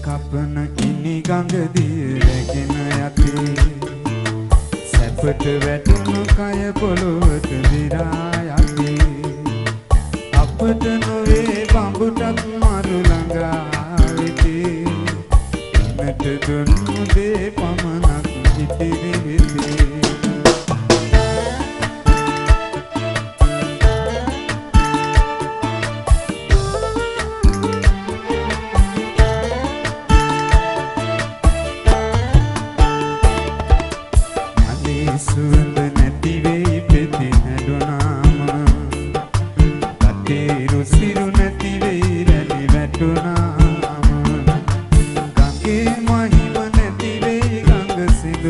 කපන ඉනි ගඟ දිය රැගෙන යති සැපට වැටුණු කය පොළොවට විරා යති අපට නොවේ බඹුටක් මරු ළඟා වෙති එනට දුන්නු දේ පමණක් ඉතිරි වෙති soon